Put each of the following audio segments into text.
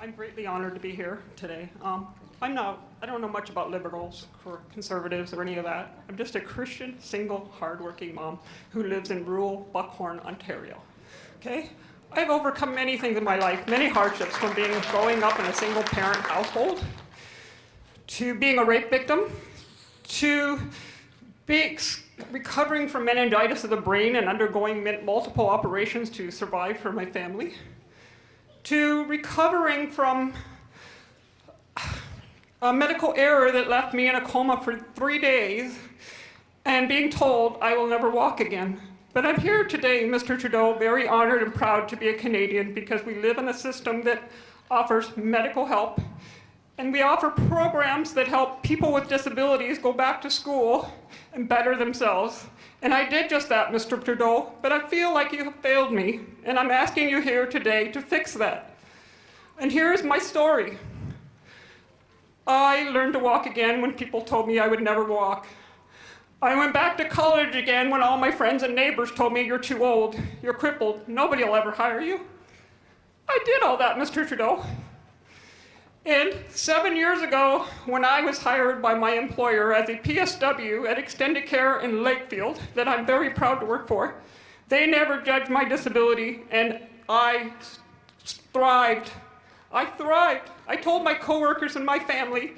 I'm greatly honored to be here today. I don't know much about liberals or conservatives or any of that. I'm just a Christian, single, hardworking mom who lives in rural Buckhorn, Ontario. Okay? I've overcome many things in my life, many hardships, from growing up in a single parent household, to being a rape victim, to recovering from meningitis of the brain and undergoing multiple operations to survive for my family, to recovering from a medical error that left me in a coma for 3 days and being told I will never walk again. But I'm here today, Mr. Trudeau, very honored and proud to be a Canadian because we live in a system that offers medical help, and we offer programs that help people with disabilities go back to school and better themselves. And I did just that, Mr. Trudeau, but I feel like you have failed me, and I'm asking you here today to fix that. And here's my story. I learned to walk again when people told me I would never walk. I went back to college again when all my friends and neighbors told me, you're too old, you're crippled, nobody will ever hire you. I did all that, Mr. Trudeau. And 7 years ago, when I was hired by my employer as a PSW at Extended Care in Lakefield, that I'm very proud to work for, they never judged my disability, and I thrived. I thrived. I told my coworkers and my family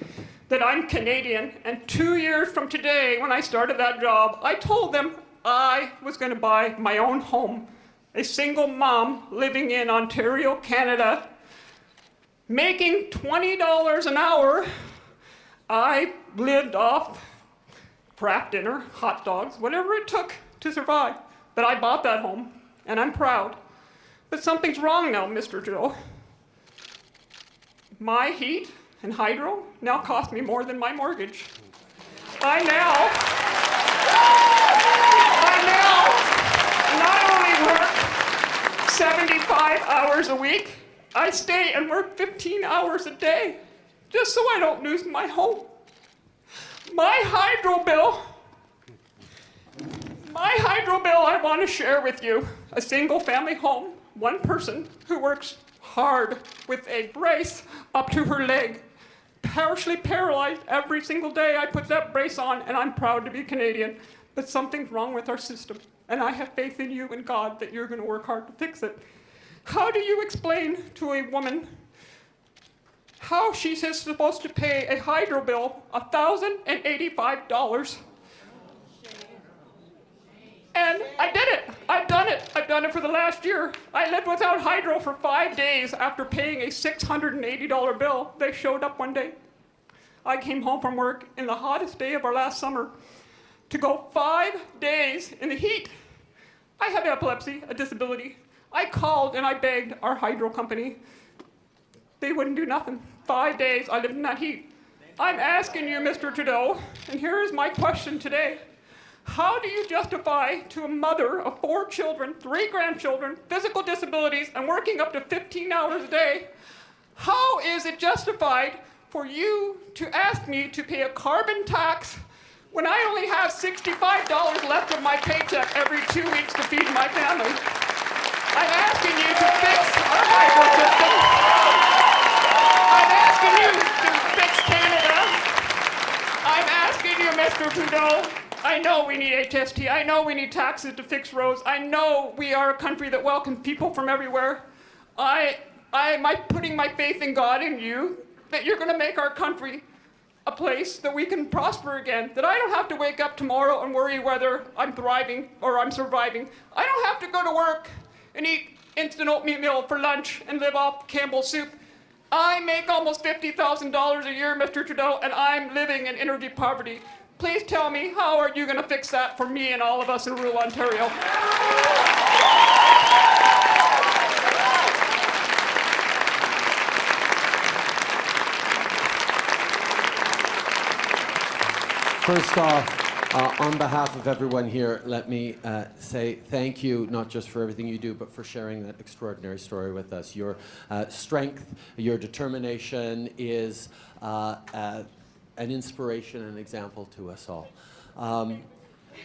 that I'm Canadian, and 2 years from today, when I started that job, I told them I was going to buy my own home. A single mom living in Ontario, Canada, making $20 an hour. I lived off Kraft dinner, hot dogs, whatever it took to survive. But I bought that home, and I'm proud. But something's wrong now, Mr. Trudeau. My heat and hydro now cost me more than my mortgage. I now not only work 75 hours a week, I stay and work 15 hours a day, just so I don't lose my home. My hydro bill, I want to share with you. A single family home, one person who works hard with a brace up to her leg, partially paralyzed every single day. I put that brace on, and I'm proud to be Canadian. But something's wrong with our system, and I have faith in you and God that you're going to work hard to fix it. How do you explain to a woman how she's supposed to pay a hydro bill $1,085? And I did it. I've done it. I've done it for the last year. I lived without hydro for 5 days after paying a $680 bill. They showed up one day. I came home from work in the hottest day of our last summer to go 5 days in the heat. I have epilepsy, a disability. I called and I begged our hydro company. They wouldn't do nothing. 5 days I lived in that heat. I'm asking you, Mr. Trudeau, and here is my question today. How do you justify to a mother of 4 children, 3 grandchildren, physical disabilities, and working up to 15 hours a day, how is it justified for you to ask me to pay a carbon tax when I only have $65 left of my paycheck every 2 weeks to feed my family? I'm asking you to fix our hydro system. I'm asking you to fix Canada. I'm asking you, Mr. Trudeau. I know we need HST. I know we need taxes to fix roads. I know we are a country that welcomes people from everywhere. I'm putting my faith in God and you that you're going to make our country a place that we can prosper again, that I don't have to wake up tomorrow and worry whether I'm thriving or I'm surviving. I don't have to go to work and eat instant oatmeal for lunch and live off Campbell's soup. I make almost $50,000 a year, Mr. Trudeau, and I'm living in energy poverty. Please tell me, how are you going to fix that for me and all of us in rural Ontario? First off, on behalf of everyone here, let me say thank you, not just for everything you do, but for sharing that extraordinary story with us. Your strength, your determination is an inspiration and example to us all.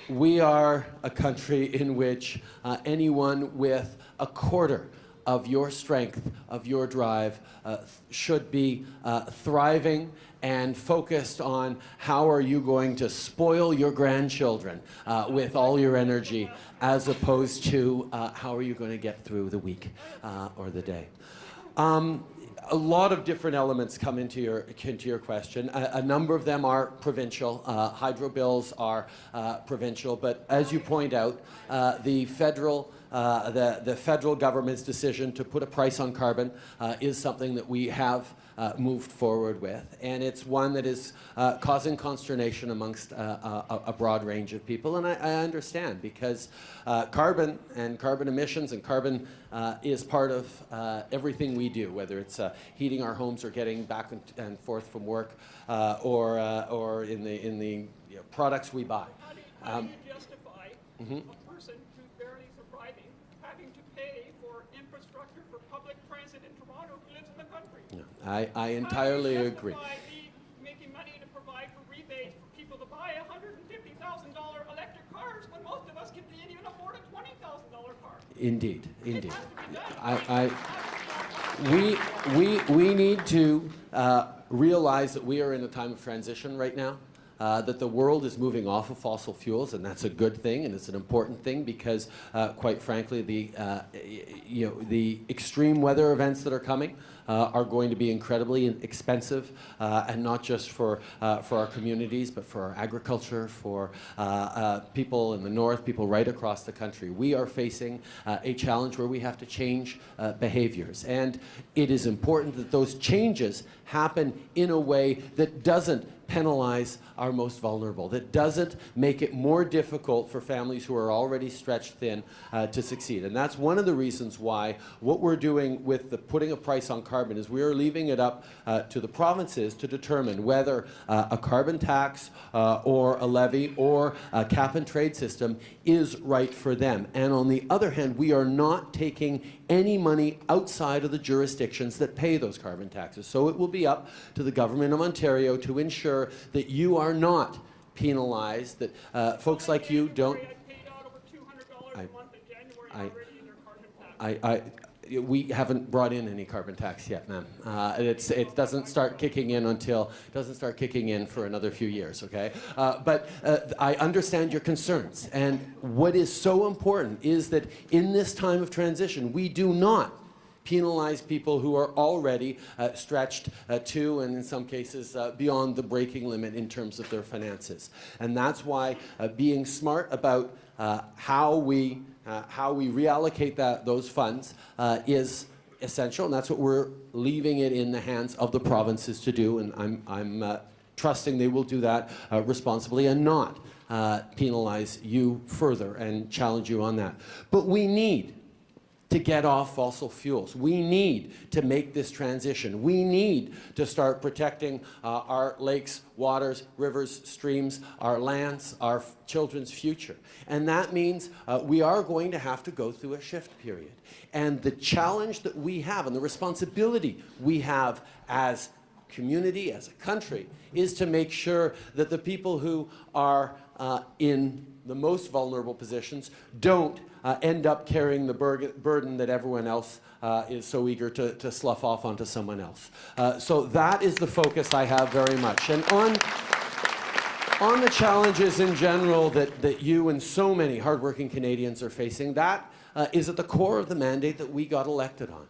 We are a country in which anyone with a quarter of your strength, of your drive, should be thriving and focused on how are you going to spoil your grandchildren with all your energy, as opposed to how are you going to get through the week or the day. A lot of different elements come into your question. A number of them are provincial. Hydro bills are provincial, but as you point out, the federal government's decision to put a price on carbon is something that we have moved forward with, and it's one that is causing consternation amongst a broad range of people, and I understand, because carbon and carbon emissions and carbon is part of everything we do, whether it's heating our homes or getting back and forth from work, or in the products we buy. How do you justify a person who's barely surviving having to pay for infrastructure for public transit in Toronto who lives in the country? Yeah, I entirely agree. How do you justify making money to provide for rebates for people to buy $150,000 electric cars when most of us can even afford a $20,000 car? Indeed, It indeed. has to be done. We need to realize that we are in a time of transition right now. That the world is moving off of fossil fuels, and that's a good thing, and it's an important thing, because, quite frankly, the extreme weather events that are coming are going to be incredibly expensive, and not just for our communities, but for our agriculture, for people in the north, people right across the country. We are facing a challenge where we have to change behaviors, and it is important that those changes happen in a way that doesn't penalize our most vulnerable, that doesn't make it more difficult for families who are already stretched thin to succeed. And that's one of the reasons why what we're doing with the putting a price on carbon is we are leaving it up to the provinces to determine whether a carbon tax or a levy or a cap and trade system is right for them. And on the other hand, we are not taking any money outside of the jurisdictions that pay those carbon taxes. So it will be up to the government of Ontario to ensure that you are not penalized, that folks like you don't. I paid out over $200 a month in January already in their carbon tax. We haven't brought in any carbon tax yet, ma'am. It doesn't start kicking in for another few years, okay? But I understand your concerns, and what is so important is that in this time of transition, we do not penalize people who are already stretched to, and in some cases beyond the breaking limit in terms of their finances. And that's why being smart about how we reallocate those funds is essential, and that's what we're leaving it in the hands of the provinces to do, and I'm trusting they will do that responsibly and not penalize you further and challenge you on that. But we need to get off fossil fuels. We need to make this transition. We need to start protecting our lakes, waters, rivers, streams, our lands, our children's future. And that means we are going to have to go through a shift period. And the challenge that we have and the responsibility we have as community, as a country, is to make sure that the people who are in the most vulnerable positions don't end up carrying the burden that everyone else is so eager to slough off onto someone else. So that is the focus I have very much. And on the challenges in general that you and so many hardworking Canadians are facing, that is at the core of the mandate that we got elected on.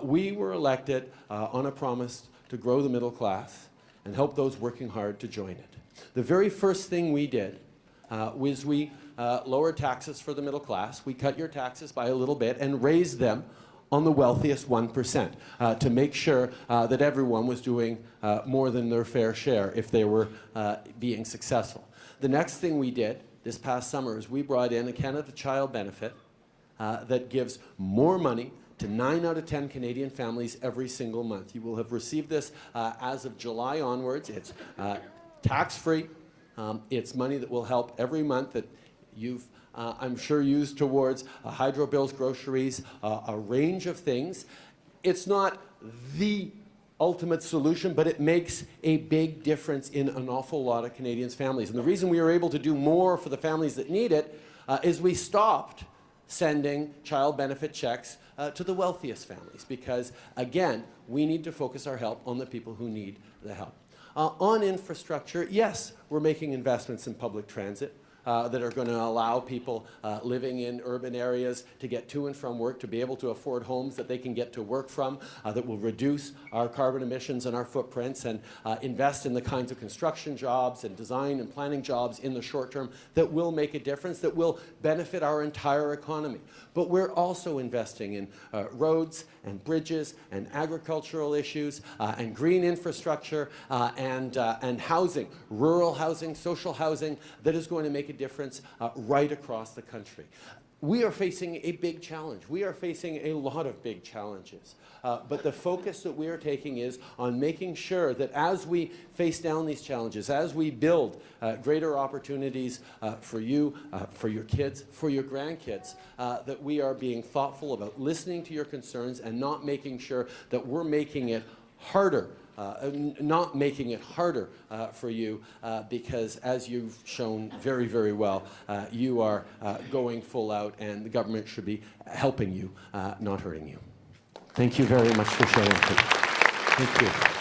We were elected on a promise to grow the middle class and help those working hard to join it. The very first thing we did was we lowered taxes for the middle class. We cut your taxes by a little bit and raised them on the wealthiest 1% to make sure that everyone was doing more than their fair share if they were being successful. The next thing we did this past summer is we brought in a Canada Child benefit that gives more money to 9 out of 10 Canadian families every single month. You will have received this as of July onwards. It's tax-free. It's money that will help every month that you've, I'm sure, used towards hydro bills, groceries, a range of things. It's not the ultimate solution, but it makes a big difference in an awful lot of Canadians' families. And the reason we were able to do more for the families that need it is we stopped sending child benefit checks to the wealthiest families, because, again, we need to focus our help on the people who need the help. On infrastructure, yes, we're making investments in public transit. That are going to allow people living in urban areas to get to and from work, to be able to afford homes that they can get to work from, that will reduce our carbon emissions and our footprints, and invest in the kinds of construction jobs and design and planning jobs in the short term that will make a difference, that will benefit our entire economy. But we're also investing in roads and bridges and agricultural issues and green infrastructure and housing, rural housing, social housing, that is going to make a difference right across the country. We are facing a big challenge. We are facing a lot of big challenges. But the focus that we are taking is on making sure that as we face down these challenges, as we build greater opportunities for you, for your kids, for your grandkids, that we are being thoughtful about listening to your concerns and not making sure that we're making it harder for you, because as you've shown very, very well, you are going full out, and the government should be helping you, not hurting you. Thank you very much for sharing. Thank you.